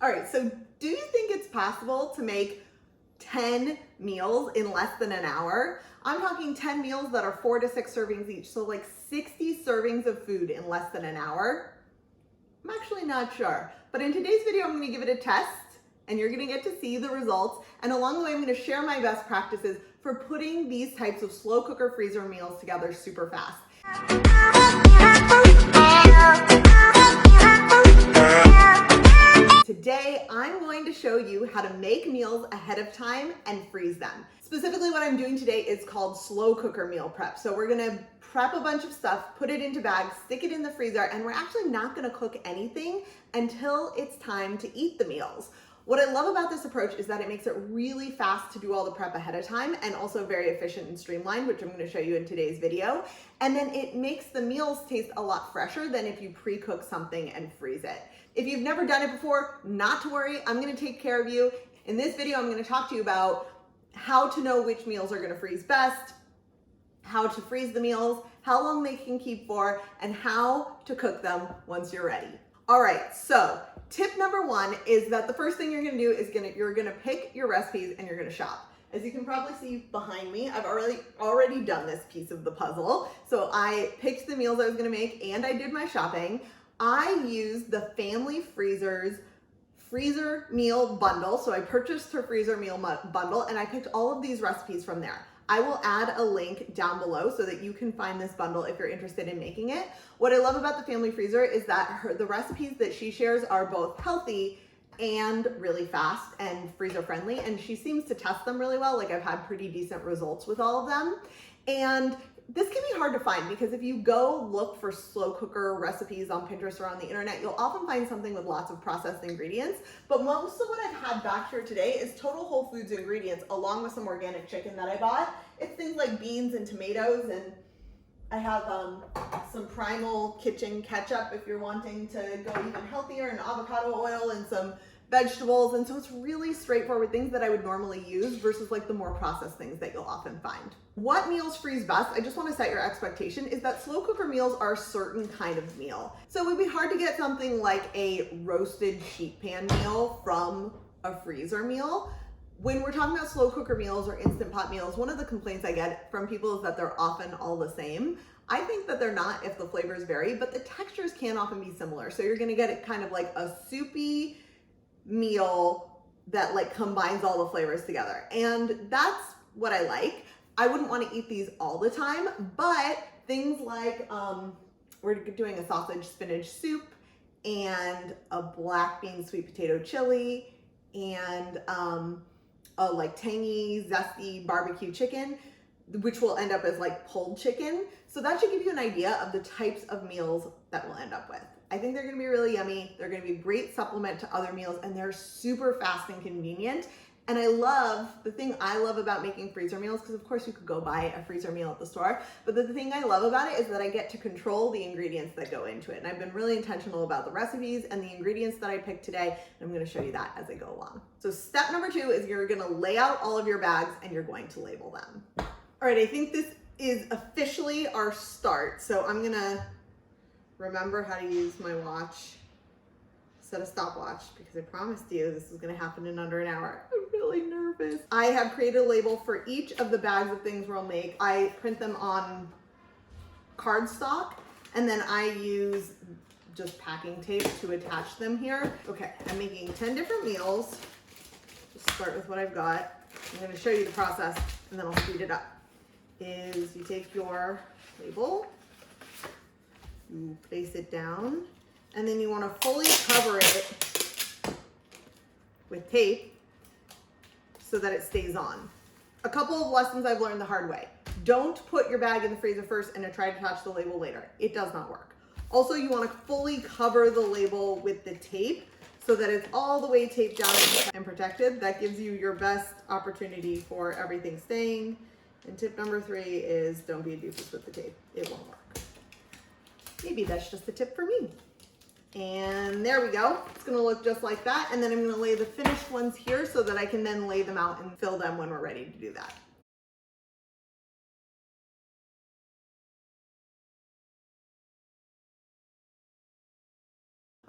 All right, so do you think it's possible to make 10 meals in less than an hour? I'm talking 10 meals that are 4 to 6 servings each, so like 60 servings of food in less than an hour. I'm actually not sure, but in today's video, I'm gonna give it a test and you're gonna get to see the results. And along the way, I'm gonna share my best practices for putting these types of slow cooker freezer meals together super fast. Today, I'm going to show you how to make meals ahead of time and freeze them. Specifically, what I'm doing today is called slow cooker meal prep. So we're gonna prep a bunch of stuff, put it into bags, stick it in the freezer, and we're actually not gonna cook anything until it's time to eat the meals. What I love about this approach is that it makes it really fast to do all the prep ahead of time and also very efficient and streamlined, which I'm going to show you in today's video. And then it makes the meals taste a lot fresher than if you pre-cook something and freeze it. If you've never done it before, not to worry, I'm going to take care of you. In this video, I'm going to talk to you about how to know which meals are going to freeze best, how to freeze the meals, how long they can keep for, and how to cook them once you're ready. All right, so tip number one is that the first thing you're gonna do is you're gonna pick your recipes and you're gonna shop. As you can probably see behind me, I've already done this piece of the puzzle. So I picked the meals I was gonna make and I did my shopping. I used the Family Freezers freezer meal bundle. So I purchased her freezer meal bundle and I picked all of these recipes from there. I will add a link down below so that you can find this bundle if you're interested in making it. What I love about the Family Freezer is that the recipes that she shares are both healthy and really fast and freezer friendly, and she seems to test them really well. Like I've had pretty decent results with all of them. And this can be hard to find because if you go look for slow cooker recipes on Pinterest or on the internet, you'll often find something with lots of processed ingredients. But most of what I've had back here today is total whole foods ingredients along with some organic chicken that I bought. It's things like beans and tomatoes, and I have some Primal Kitchen ketchup if you're wanting to go even healthier, and avocado oil and some vegetables. And so it's really straightforward things that I would normally use versus like the more processed things that you'll often find. What meals freeze best, I just want to set your expectation, is that slow cooker meals are a certain kind of meal. So it would be hard to get something like a roasted sheet pan meal from a freezer meal. When we're talking about slow cooker meals or instant pot meals, one of the complaints I get from people is that they're often all the same. I think that they're not if the flavors vary, but the textures can often be similar. So you're gonna get it kind of like a soupy meal that like combines all the flavors together. And that's what I like. I wouldn't want to eat these all the time, but things like we're doing a sausage spinach soup and a black bean sweet potato chili and a like tangy zesty barbecue chicken, which will end up as like pulled chicken. So that should give you an idea of the types of meals that we'll end up with. I think they're gonna be really yummy. They're gonna be a great supplement to other meals, and they're super fast and convenient. And the thing I love about making freezer meals, because of course you could go buy a freezer meal at the store, but the thing I love about it is that I get to control the ingredients that go into it. And I've been really intentional about the recipes and the ingredients that I picked today, and I'm gonna show you that as I go along. So step number two is you're gonna lay out all of your bags and you're going to label them. All right, I think this is officially our start. So I'm gonna remember how to use my watch, set a stopwatch, because I promised you this was gonna happen in under an hour. I'm really nervous. I have created a label for each of the bags of things we'll make. I print them on cardstock, and then I use just packing tape to attach them here. Okay, I'm making 10 different meals. Just start with what I've got. I'm gonna show you the process, and then I'll speed it up. Is you take your label, you place it down, and then you want to fully cover it with tape so that it stays on. A couple of lessons I've learned the hard way. Don't put your bag in the freezer first and then try to attach the label later. It does not work. Also, you want to fully cover the label with the tape so that it's all the way taped down and protected. That gives you your best opportunity for everything staying. And tip number 3 is don't be a doofus with the tape. It won't work. Maybe that's just a tip for me. And there we go. It's gonna look just like that. And then I'm gonna lay the finished ones here so that I can then lay them out and fill them when we're ready to do that.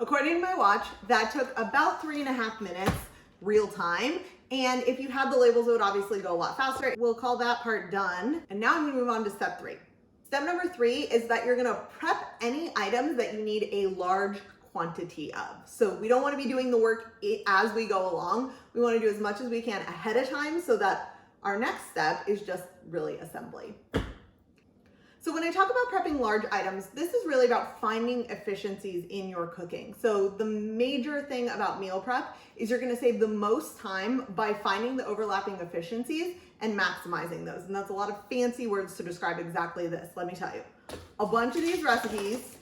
According to my watch, that took about 3.5 minutes real time. And if you had the labels, it would obviously go a lot faster. We'll call that part done. And now I'm gonna move on to step 3. Step number 3 is that you're gonna prep any items that you need a large quantity of. So we don't wanna be doing the work as we go along. We wanna do as much as we can ahead of time so that our next step is just really assembly. So when I talk about prepping large items, this is really about finding efficiencies in your cooking. So the major thing about meal prep is you're gonna save the most time by finding the overlapping efficiencies and maximizing those. And that's a lot of fancy words to describe exactly this. Let me tell you. A bunch of these recipes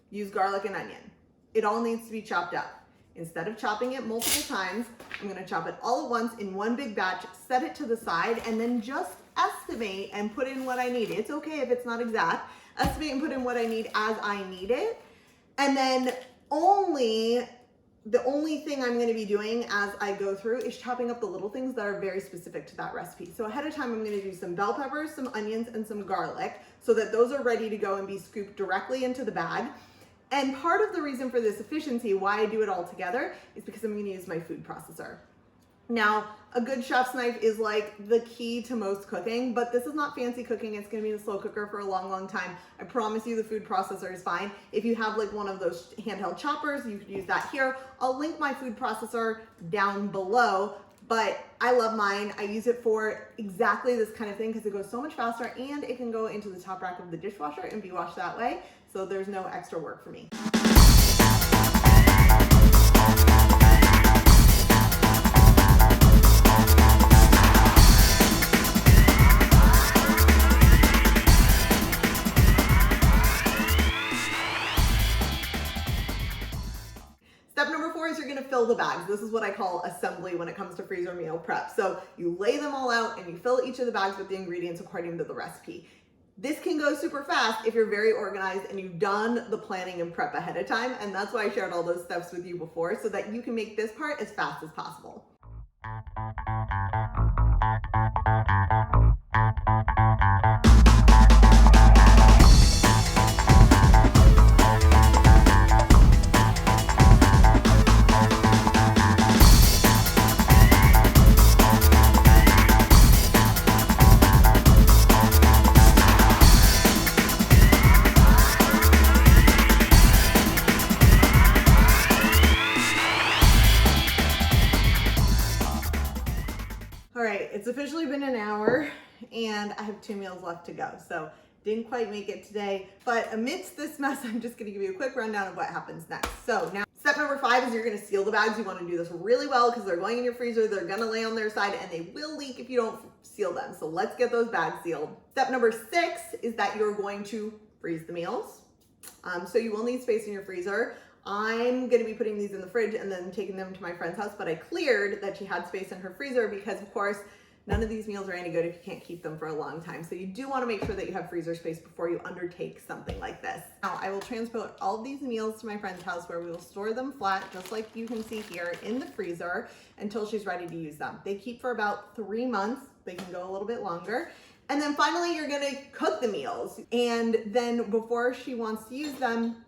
use garlic and onion. It all needs to be chopped up. Instead of chopping it multiple times, I'm gonna chop it all at once in one big batch, set it to the side, and then just estimate and put in what I need. It's okay if it's not exact. Estimate and put in what I need as I need it. And then the only thing I'm gonna be doing as I go through is chopping up the little things that are very specific to that recipe. So ahead of time, I'm gonna do some bell peppers, some onions, and some garlic so that those are ready to go and be scooped directly into the bag. And part of the reason for this efficiency, why I do it all together, is because I'm gonna use my food processor. Now, a good chef's knife is like the key to most cooking, but this is not fancy cooking. It's gonna be in a slow cooker for a long, long time. I promise you the food processor is fine. If you have like one of those handheld choppers, you could use that here. I'll link my food processor down below, but I love mine. I use it for exactly this kind of thing because it goes so much faster and it can go into the top rack of the dishwasher and be washed that way. So there's no extra work for me. Step number 4 is you're gonna fill the bags. This is what I call assembly when it comes to freezer meal prep. So you lay them all out and you fill each of the bags with the ingredients according to the recipe. This can go super fast if you're very organized and you've done the planning and prep ahead of time. And that's why I shared all those steps with you before so that you can make this part as fast as possible. It's officially been an hour and I have 2 meals left to go. So didn't quite make it today, but amidst this mess, I'm just gonna give you a quick rundown of what happens next. So now step number 5 is you're gonna seal the bags. You wanna do this really well because they're going in your freezer. They're gonna lay on their side and they will leak if you don't seal them. So let's get those bags sealed. Step number 6 is that you're going to freeze the meals. So you will need space in your freezer. I'm gonna be putting these in the fridge and then taking them to my friend's house, but I cleared that she had space in her freezer because of course, none of these meals are any good if you can't keep them for a long time. So you do wanna make sure that you have freezer space before you undertake something like this. Now, I will transport all of these meals to my friend's house where we will store them flat, just like you can see here in the freezer until she's ready to use them. They keep for about 3 months. They can go a little bit longer. And then finally, you're gonna cook the meals. And then before she wants to use them,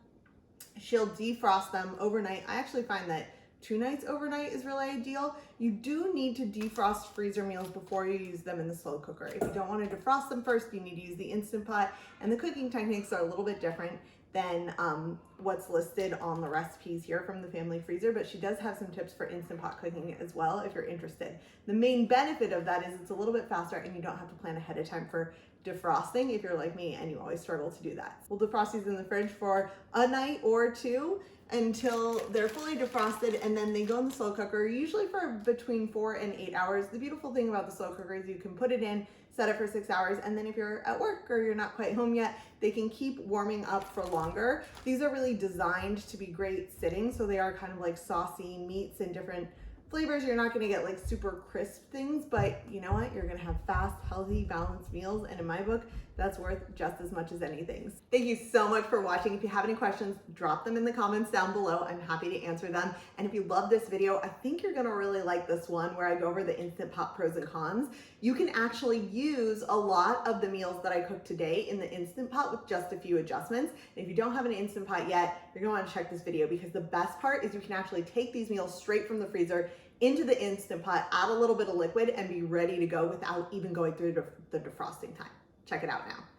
she'll defrost them overnight. I actually find that 2 nights overnight is really ideal. You do need to defrost freezer meals before you use them in the slow cooker. If you don't want to defrost them first, you need to use the Instant Pot, and the cooking techniques are a little bit different than what's listed on the recipes here from the family freezer, but she does have some tips for Instant Pot cooking as well if you're interested. The main benefit of that is it's a little bit faster and you don't have to plan ahead of time for defrosting if you're like me and you always struggle to do that. We'll defrost these in the fridge for a night or 2 until they're fully defrosted, and then they go in the slow cooker, usually for between 4 and 8 hours. The beautiful thing about the slow cooker is you can put it in, set it for 6 hours, and then if you're at work or you're not quite home yet, they can keep warming up for longer. These are really designed to be great sitting, so they are kind of like saucy meats and different flavors. You're not gonna get like super crisp things, but you know what? You're gonna have fast, healthy, balanced meals. And in my book, that's worth just as much as anything. Thank you so much for watching. If you have any questions, drop them in the comments down below. I'm happy to answer them. And if you love this video, I think you're gonna really like this one where I go over the Instant Pot pros and cons. You can actually use a lot of the meals that I cooked today in the Instant Pot with just a few adjustments. And if you don't have an Instant Pot yet, you're gonna wanna check this video, because the best part is you can actually take these meals straight from the freezer into the Instant Pot, add a little bit of liquid, and be ready to go without even going through the defrosting time. Check it out now.